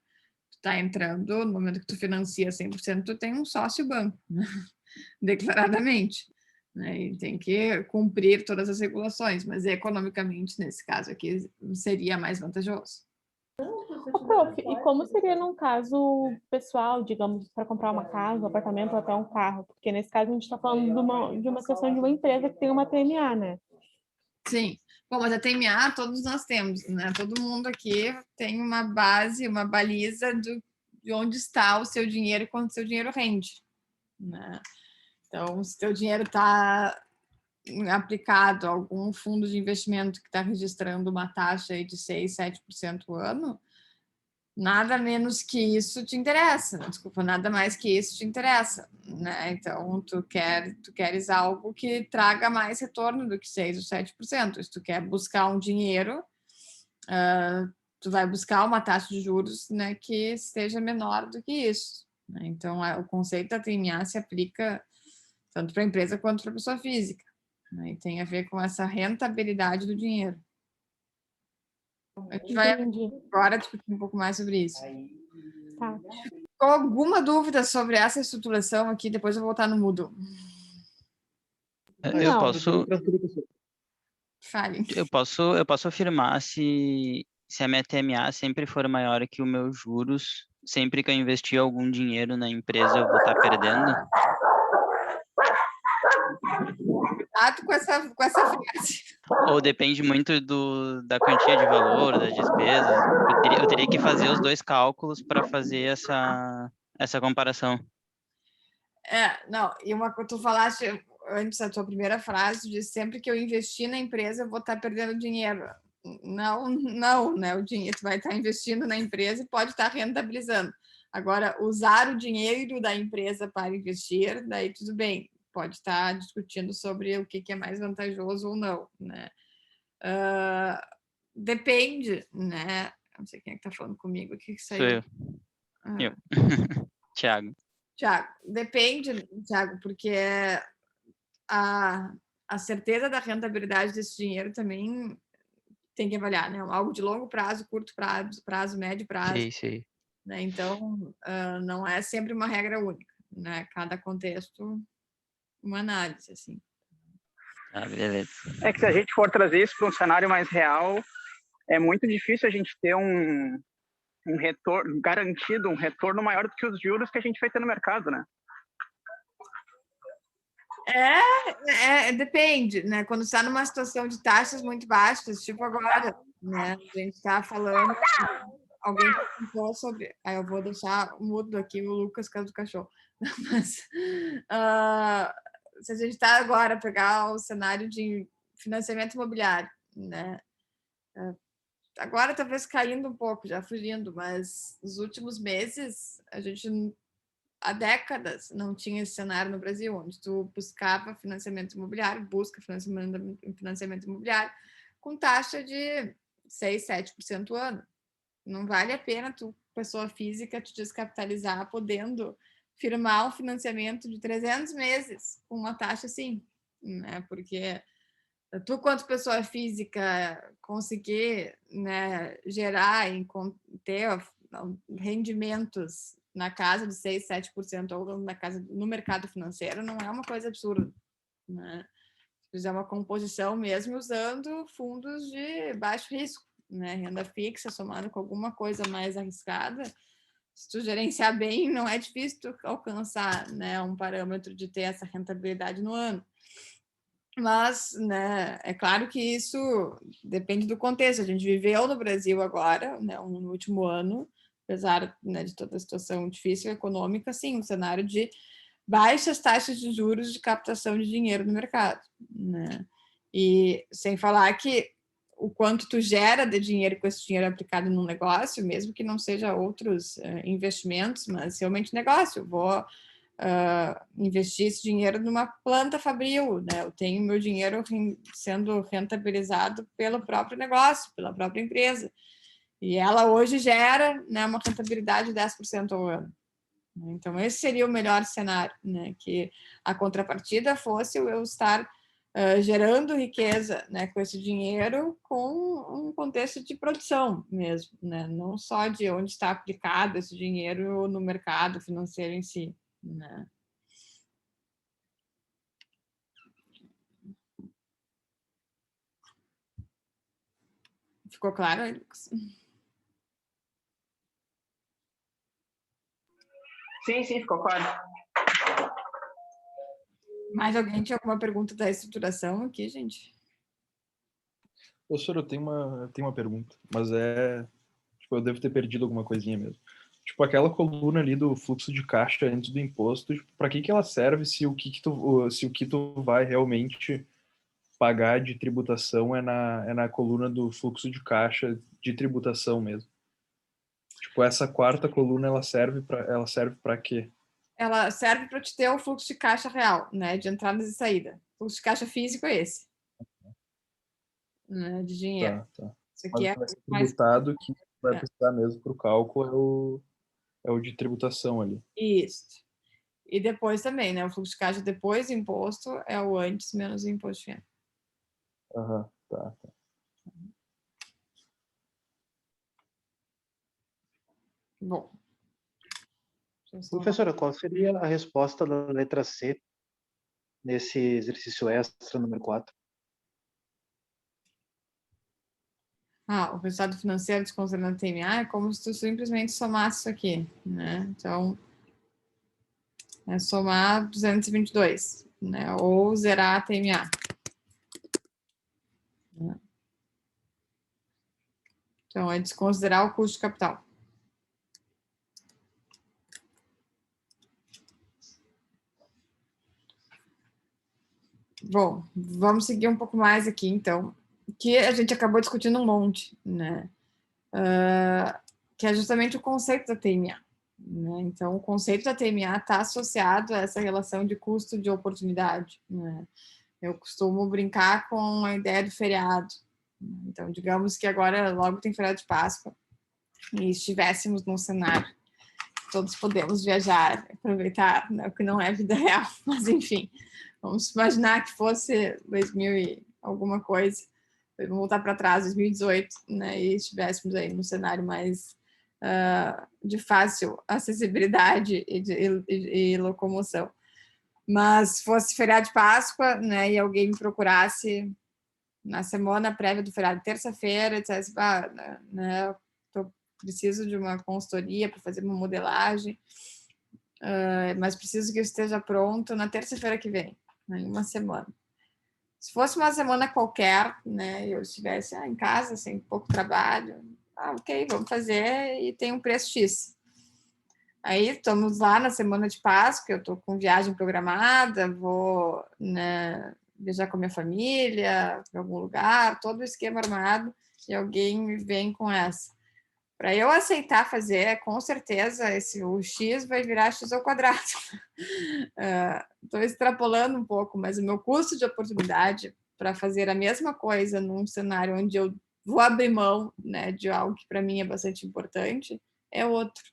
Tu tá entrando, no momento que tu financia 100%, tu tem um sócio banco, né? Declaradamente, né? E tem que cumprir todas as regulações, mas economicamente, nesse caso aqui, seria mais vantajoso. Prof, e como seria num caso pessoal, digamos, para comprar uma casa, um apartamento ou até um carro? Porque nesse caso a gente está falando de uma situação de uma empresa que tem uma TMA, né? Sim. Bom, mas a TMA todos nós temos, né? Todo mundo aqui tem uma base, uma baliza de onde está o seu dinheiro e quanto o seu dinheiro rende, né? Então, se o seu dinheiro está aplicado a algum fundo de investimento que está registrando uma taxa aí de 6, 7% ao ano, nada menos que isso te interessa, desculpa, nada mais que isso te interessa, né? Então, tu queres algo que traga mais retorno do que 6 ou 7%. Se tu quer buscar um dinheiro, tu vai buscar uma taxa de juros, né, que seja menor do que isso, né? Então, o conceito da TMA se aplica tanto para a empresa quanto para a pessoa física, né? E tem a ver com essa rentabilidade do dinheiro. A gente vai agora discutir um pouco mais sobre isso. Tá. Com alguma dúvida sobre essa estruturação aqui, depois eu vou voltar no mudo. Eu posso... Fale. Eu posso afirmar se a minha TMA sempre for maior que o meu juros, sempre que eu investir algum dinheiro na empresa, eu vou estar perdendo? Cuidado com essa frase. Ou depende muito da quantia de valor, das despesas? Eu teria que fazer os dois cálculos para fazer essa comparação. Não, e uma coisa tu falaste antes, a tua primeira frase, de sempre que eu investir na empresa, eu vou estar perdendo dinheiro. Não, né? O dinheiro tu vai estar investindo na empresa e pode estar rentabilizando. Agora, usar o dinheiro da empresa para investir, daí tudo bem. Pode estar discutindo sobre o que é mais vantajoso ou não, né? Depende, né? Não sei quem é que está falando comigo. O que saiu? Sou eu. Thiago, depende, Thiago, porque a certeza da rentabilidade desse dinheiro também tem que avaliar, né? Algo de longo prazo, curto prazo, médio prazo. Sim. Né? Então, não é sempre uma regra única, né? Cada contexto, uma análise, assim. Beleza. É que se a gente for trazer isso para um cenário mais real, é muito difícil a gente ter um retorno garantido, um retorno maior do que os juros que a gente vai ter no mercado, né? Depende, né? Quando está numa situação de taxas muito baixas, tipo agora, né? A gente está falando, alguém perguntou sobre. Eu vou deixar mudo aqui o Lucas, caso do cachorro. Mas se a gente está agora pegar o cenário de financiamento imobiliário, né? Agora talvez caindo um pouco, já fugindo, mas nos últimos meses a gente há décadas não tinha esse cenário no Brasil, onde tu buscava financiamento imobiliário, busca financiamento imobiliário com taxa de 6, 7% ao ano. Não vale a pena tu, pessoa física, te descapitalizar podendo firmar um financiamento de 300 meses com uma taxa assim, né? Porque tu, quanto pessoa física, conseguir, né, gerar e ter rendimentos na casa de 6, 7% ou na casa, no mercado financeiro, não é uma coisa absurda, né? Se fizer uma composição mesmo usando fundos de baixo risco, né? Renda fixa somada com alguma coisa mais arriscada, se tu gerenciar bem, não é difícil tu alcançar, né, um parâmetro de ter essa rentabilidade no ano. Mas, né, é claro que isso depende do contexto. A gente viveu no Brasil agora, né, no último ano, apesar, né, de toda a situação difícil econômica, sim, um cenário de baixas taxas de juros de captação de dinheiro no mercado, né? E sem falar que o quanto tu gera de dinheiro com esse dinheiro aplicado num negócio, mesmo que não seja outros investimentos, mas realmente negócio. Vou investir esse dinheiro numa planta fabril, né? Eu tenho meu dinheiro sendo rentabilizado pelo próprio negócio, pela própria empresa. E ela hoje gera, né, uma rentabilidade de 10% ao ano. Então, esse seria o melhor cenário, né? Que a contrapartida fosse eu estar gerando riqueza, né, com esse dinheiro, com um contexto de produção mesmo, né? Não só de onde está aplicado esse dinheiro no mercado financeiro em si, né? Ficou claro, Lucas? Sim, ficou claro. Mais alguém tinha alguma pergunta da estruturação aqui, gente? Professor, eu tenho uma pergunta, mas tipo, eu devo ter perdido alguma coisinha mesmo. Tipo, aquela coluna ali do fluxo de caixa antes do imposto, tipo, para que ela serve se o que tu vai realmente pagar de tributação é na coluna do fluxo de caixa de tributação mesmo? Tipo, essa quarta coluna ela serve para quê? Ela serve para te ter o fluxo de caixa real, né, de entradas e saída. O fluxo de caixa físico é esse, né, de dinheiro. Tá. Isso aqui Mas é vai ser mais tributado, que vai precisar mesmo para o cálculo é o de tributação ali. isso. E depois também, né, o fluxo de caixa depois do imposto é o antes menos o imposto de renda. Aham, tá. Bom. Professora, qual seria a resposta da letra C nesse exercício extra número 4? O resultado financeiro desconsiderando o TMA é como se tu simplesmente somasse isso aqui, né? Então, é somar 222, né? Ou zerar a TMA. Então, é desconsiderar o custo de capital. Bom, vamos seguir um pouco mais aqui, então, que a gente acabou discutindo um monte, né? Que é justamente o conceito da TMA. Né? Então, o conceito da TMA está associado a essa relação de custo de oportunidade. Né? Eu costumo brincar com a ideia do feriado. Então, digamos que agora logo tem feriado de Páscoa e estivéssemos num cenário todos podemos viajar, aproveitar, né, o que não é vida real, mas enfim, vamos imaginar que fosse 2000 e alguma coisa, vamos voltar para trás, 2018, né, e estivéssemos aí num cenário mais de fácil acessibilidade e locomoção. Mas se fosse feriado de Páscoa, né, e alguém me procurasse na semana prévia do feriado, terça-feira, dissesse, né, preciso de uma consultoria para fazer uma modelagem, mas preciso que eu esteja pronto na terça-feira que vem, né, em uma semana. Se fosse uma semana qualquer, né, eu estivesse em casa, sem pouco trabalho, ok, vamos fazer e tem um preço X. Aí estamos lá na semana de Páscoa, eu estou com viagem programada, vou, né, viajar com a minha família, para algum lugar, todo o esquema armado, e alguém me vem com essa. Para eu aceitar fazer, com certeza, o X vai virar X ao quadrado. Estou extrapolando um pouco, mas o meu custo de oportunidade para fazer a mesma coisa num cenário onde eu vou abrir mão, né, de algo que para mim é bastante importante, é outro,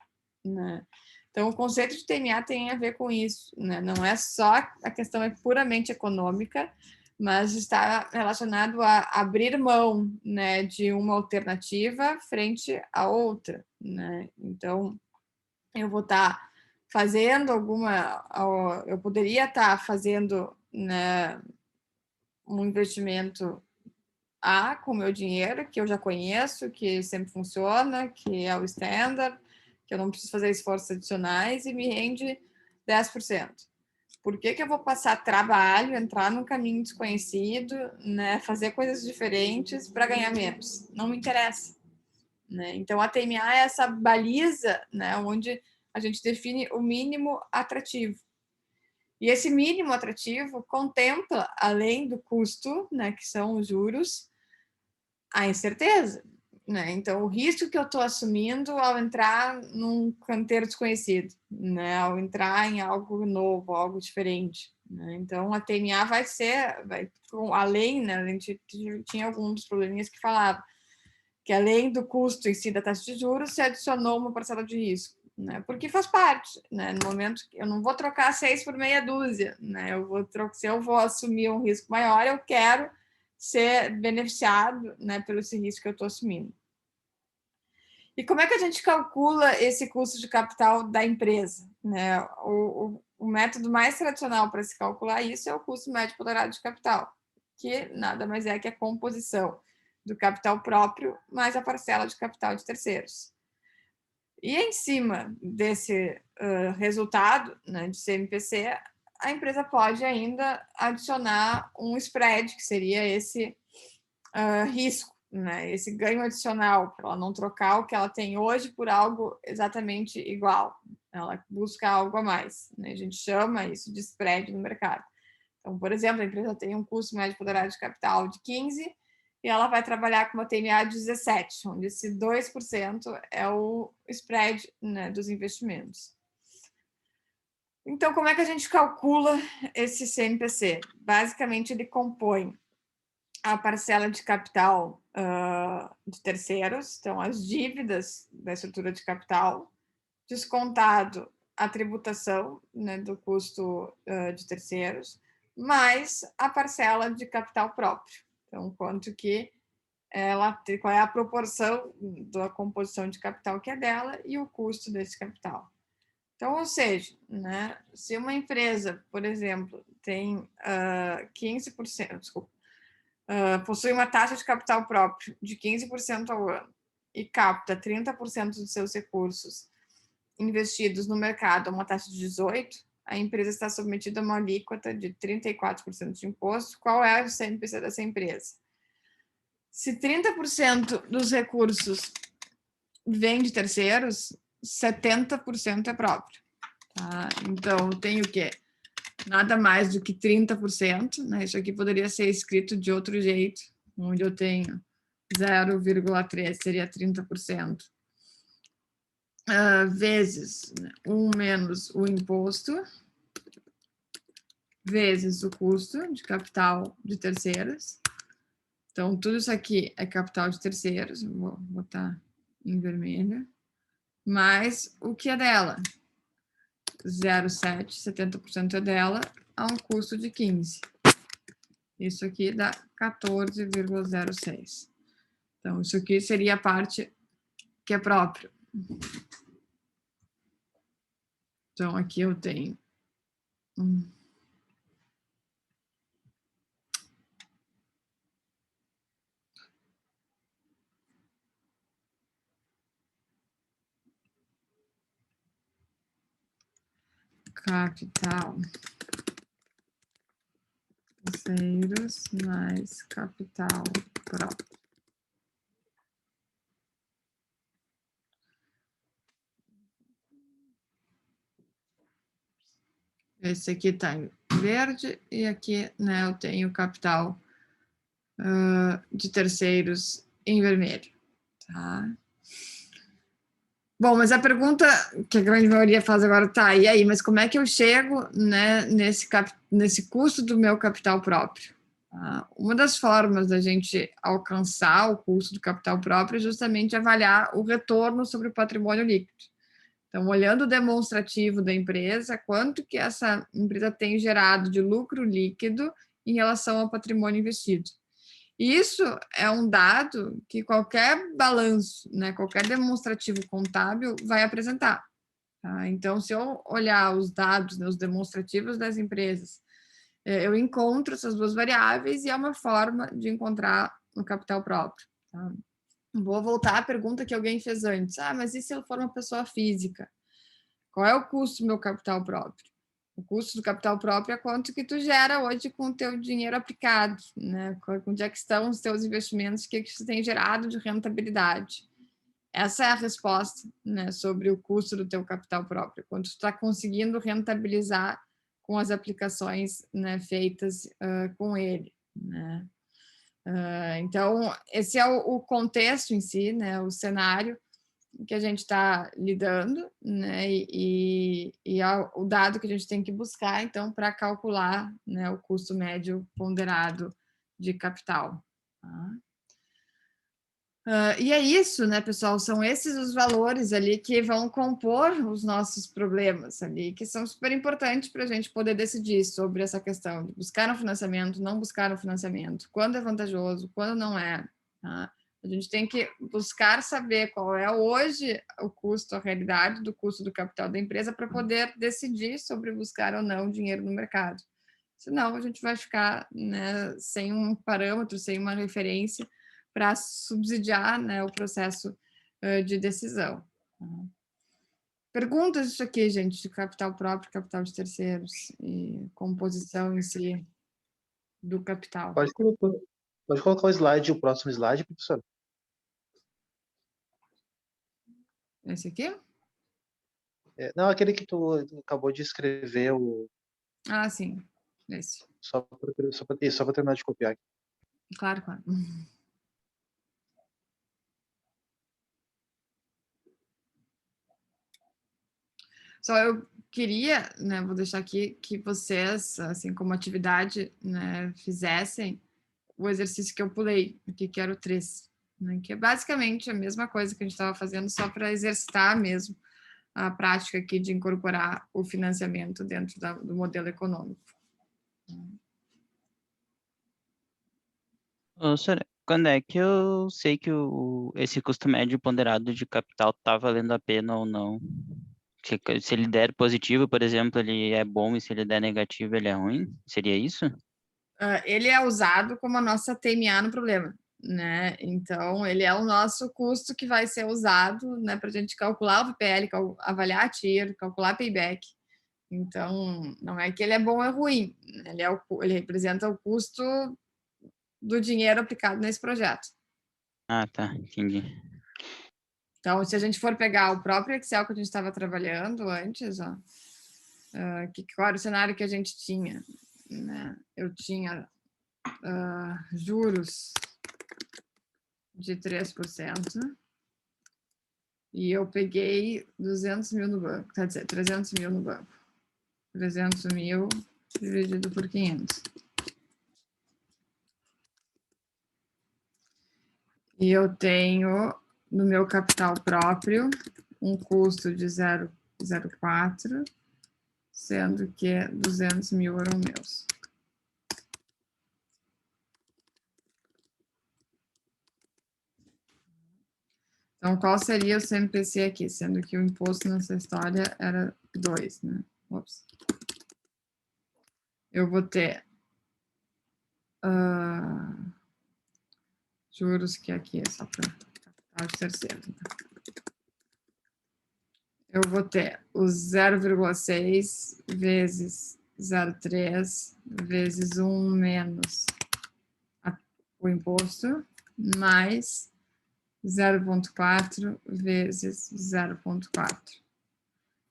né? Então, o conceito de TMA tem a ver com isso, né? Não é só a questão é puramente econômica, mas está relacionado a abrir mão, né, de uma alternativa frente à outra, né? Então, eu vou estar fazendo eu poderia estar fazendo, né, um investimento A com o meu dinheiro, que eu já conheço, que sempre funciona, que é o standard, que eu não preciso fazer esforços adicionais e me rende 10%. Por que eu vou passar trabalho, entrar num caminho desconhecido, né, fazer coisas diferentes para ganhar menos? Não me interessa, né? Então, a TMA é essa baliza, né, onde a gente define o mínimo atrativo. E esse mínimo atrativo contempla, além do custo, né, que são os juros, a incerteza, né? Então, o risco que eu estou assumindo ao entrar num canteiro desconhecido, né? Ao entrar em algo novo, algo diferente, né? Então, a TMA vai além, né? A gente tinha alguns dos probleminhas que falava que além do custo em si da taxa de juros, se adicionou uma parcela de risco, né? Porque faz parte, né? No momento que eu não vou trocar 6 por meia dúzia, né? Se eu vou assumir um risco maior, eu quero ser beneficiado, né, pelo esse risco que eu estou assumindo. E como é que a gente calcula esse custo de capital da empresa, né? O método mais tradicional para se calcular isso é o custo médio ponderado de capital, que nada mais é que a composição do capital próprio mais a parcela de capital de terceiros. E em cima desse resultado, né, de CMPC, a empresa pode ainda adicionar um spread, que seria esse risco, né, esse ganho adicional, para ela não trocar o que ela tem hoje por algo exatamente igual. Ela busca algo a mais, né? A gente chama isso de spread no mercado. Então, por exemplo, a empresa tem um custo médio ponderado de capital de 15 e ela vai trabalhar com uma TMA de 17, onde esse 2% é o spread, né, dos investimentos. Então, como é que a gente calcula esse CMPC? Basicamente, ele compõe a parcela de capital de terceiros, então as dívidas da estrutura de capital, descontado a tributação, né, do custo de terceiros, mais a parcela de capital próprio. Então, quanto que qual é a proporção da composição de capital que é dela e o custo desse capital. Então, ou seja, né, se uma empresa, por exemplo, tem 15%, desculpa, possui uma taxa de capital próprio de 15% ao ano e capta 30% dos seus recursos investidos no mercado a uma taxa de 18%, a empresa está submetida a uma alíquota de 34% de imposto. Qual é o CMPC dessa empresa? Se 30% dos recursos vem de terceiros, 70% é próprio. Tá? Então, eu tenho o quê? Nada mais do que 30%, né? Isso aqui poderia ser escrito de outro jeito, onde eu tenho 0,3, seria 30%, vezes 1 menos o imposto, vezes o custo de capital de terceiros. Então, tudo isso aqui é capital de terceiros, vou botar em vermelho, mais o que é dela, 0,7, 70% é dela, a um custo de 15. Isso aqui dá 14,06. Então, isso aqui seria a parte que é própria. Então, aqui eu tenho capital. Terceiros mais capital próprio. Esse aqui está em verde e aqui, né, eu tenho capital de terceiros em vermelho, tá? Bom, mas a pergunta que a grande maioria faz agora, tá, e aí, mas como é que eu chego, né, nesse custo do meu capital próprio? Tá? Uma das formas da gente alcançar o custo do capital próprio é justamente avaliar o retorno sobre o patrimônio líquido. Então, olhando o demonstrativo da empresa, quanto que essa empresa tem gerado de lucro líquido em relação ao patrimônio investido. Isso é um dado que qualquer balanço, né, qualquer demonstrativo contábil vai apresentar. Tá? Então, se eu olhar os dados, né, os demonstrativos das empresas, eu encontro essas duas variáveis e é uma forma de encontrar o capital próprio. Tá? Vou voltar à pergunta que alguém fez antes. Ah, mas e se eu for uma pessoa física? Qual é o custo do meu capital próprio? O custo do capital próprio é quanto que tu gera hoje com o teu dinheiro aplicado, né? Onde é que estão os teus investimentos, o que você tem gerado de rentabilidade. Essa é a resposta, né, sobre o custo do teu capital próprio, quando tu está conseguindo rentabilizar com as aplicações, né, feitas com ele, né? Então, esse é o contexto em si, né, o cenário que a gente está lidando, né, e o dado que a gente tem que buscar, então, para calcular, né, o custo médio ponderado de capital. Tá? E é isso, né, pessoal? São esses os valores ali que vão compor os nossos problemas ali, que são super importantes para a gente poder decidir sobre essa questão de buscar um financiamento, não buscar um financiamento, quando é vantajoso, quando não é. Tá? A gente tem que buscar saber qual é hoje o custo, a realidade do custo do capital da empresa para poder decidir sobre buscar ou não dinheiro no mercado. Senão, a gente vai ficar, né, sem um parâmetro, sem uma referência para subsidiar, né, o processo de decisão. Perguntas isso aqui, gente, de capital próprio, capital de terceiros e composição em si do capital. Pode colocar o slide, o próximo slide, professor. Esse aqui? Não, aquele que tu acabou de escrever, Ah, sim, esse. só para terminar de copiar aqui. Claro, claro. Só eu queria, né, vou deixar aqui, que vocês, assim como atividade, né, fizessem o exercício que eu pulei, aqui, que era o 3, né, que é basicamente a mesma coisa que a gente estava fazendo, só para exercitar mesmo a prática aqui de incorporar o financiamento dentro do modelo econômico. Ô, senhora, quando é que eu sei que esse custo médio ponderado de capital está valendo a pena ou não? Se ele der positivo, por exemplo, ele é bom, e se ele der negativo, ele é ruim? Seria isso? Ele é usado como a nossa TMA no problema, né? Então, ele é o nosso custo que vai ser usado, né, para a gente calcular o VPL, avaliar a TIR, calcular payback. Então, não é que ele é bom ou ruim, ele representa o custo do dinheiro aplicado nesse projeto. Ah, tá, entendi. Então, se a gente for pegar o próprio Excel que a gente estava trabalhando antes, ó, qual era o cenário que a gente tinha? Né? Eu tinha juros de 3%, e eu peguei 200 mil no banco, quer dizer, 300 mil no banco. 300 mil dividido por 500. E eu tenho, no meu capital próprio, um custo de 0,04, sendo que 200 mil eram meus. Então, qual seria o CMPC aqui? Sendo que o imposto nessa história era 2, né? Ops. Eu vou ter juros, que aqui é só para capital de terceiro. eu vou ter o 0,6 vezes 0,3 vezes 1 menos o imposto, mais 0,4 vezes 0,4.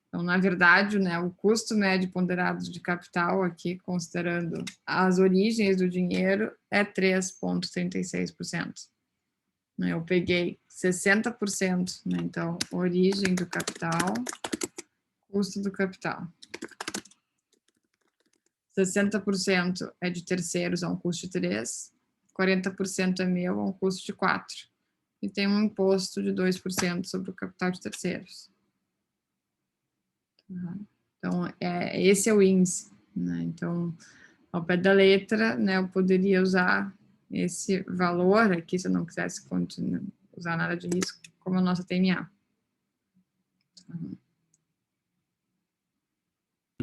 Então, na verdade, né, o custo médio ponderado de capital aqui, considerando as origens do dinheiro, é 3,36%. Eu peguei 60%, né, então, origem do capital, custo do capital. 60% é de terceiros, a um custo de 3, 40% é meu, a um custo de 4. E tem um imposto de 2% sobre o capital de terceiros. Então, esse é o índice, né? Então, ao pé da letra, né, eu poderia usar esse valor aqui, se eu não quisesse usar nada de risco, como a nossa TMA.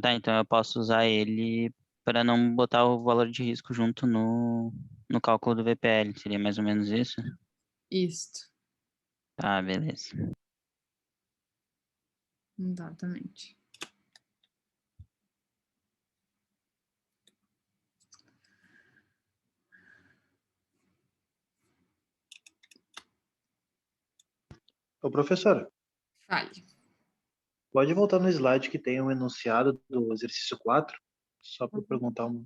Tá, então eu posso usar ele para não botar o valor de risco junto no cálculo do VPL, seria mais ou menos isso? Isto, Tá, beleza. exatamente. Ô, professor, Fale. pode voltar no slide que tem um enunciado do exercício 4? Só para perguntar um.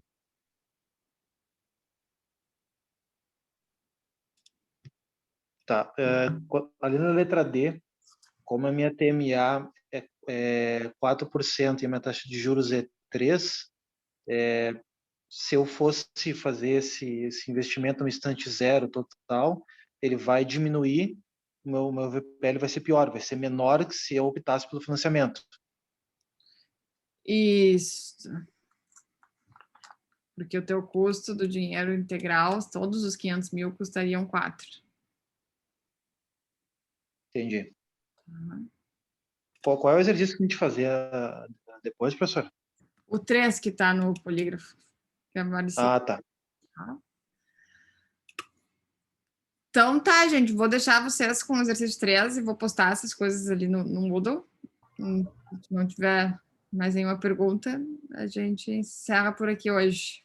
Tá. Ali na letra D, como a minha TMA é 4% e a minha taxa de juros é 3%, se eu fosse fazer esse investimento no instante zero total, ele vai diminuir, o meu VPL vai ser pior, vai ser menor que se eu optasse pelo financiamento. Isso. Porque o teu custo do dinheiro integral, todos os 500 mil custariam 4. Entendi. Qual é o exercício que a gente fazia depois, professor? O 3 que está no polígrafo, que é parecido. Ah, tá. Então tá, gente, vou deixar vocês com o exercício 3 e vou postar essas coisas ali no Moodle. Se não tiver mais nenhuma pergunta, a gente encerra por aqui hoje.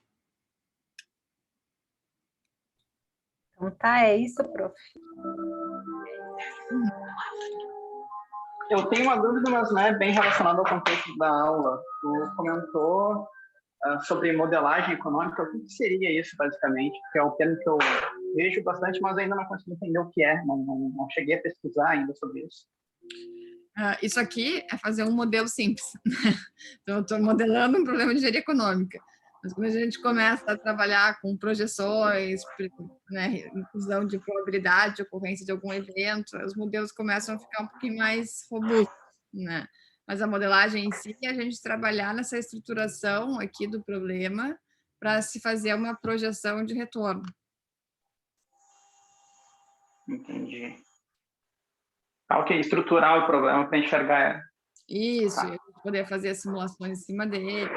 Então tá, é isso, prof. Eu tenho uma dúvida, mas não é bem relacionada ao contexto da aula. Tu comentou sobre modelagem econômica. O que seria isso, basicamente? Porque é um termo que eu vejo bastante, mas ainda não consigo entender o que é. Não cheguei a pesquisar ainda sobre isso. Isso aqui é fazer um modelo simples. Então, eu estou modelando um problema de engenharia econômica. Mas quando a gente começa a trabalhar com projeções, né, inclusão de probabilidade de ocorrência de algum evento, os modelos começam a ficar um pouquinho mais robustos, né? Mas a modelagem em si é a gente trabalhar nessa estruturação aqui do problema para se fazer uma projeção de retorno. Entendi. Ok, estruturar o problema para enxergar. Isso, e a gente poder fazer as simulações em cima dele,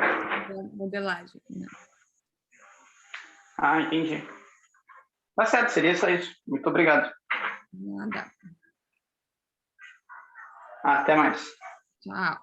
modelagem, né? Ah, entendi. Tá certo, seria só isso. Muito obrigado. Nada. Até mais. Tchau.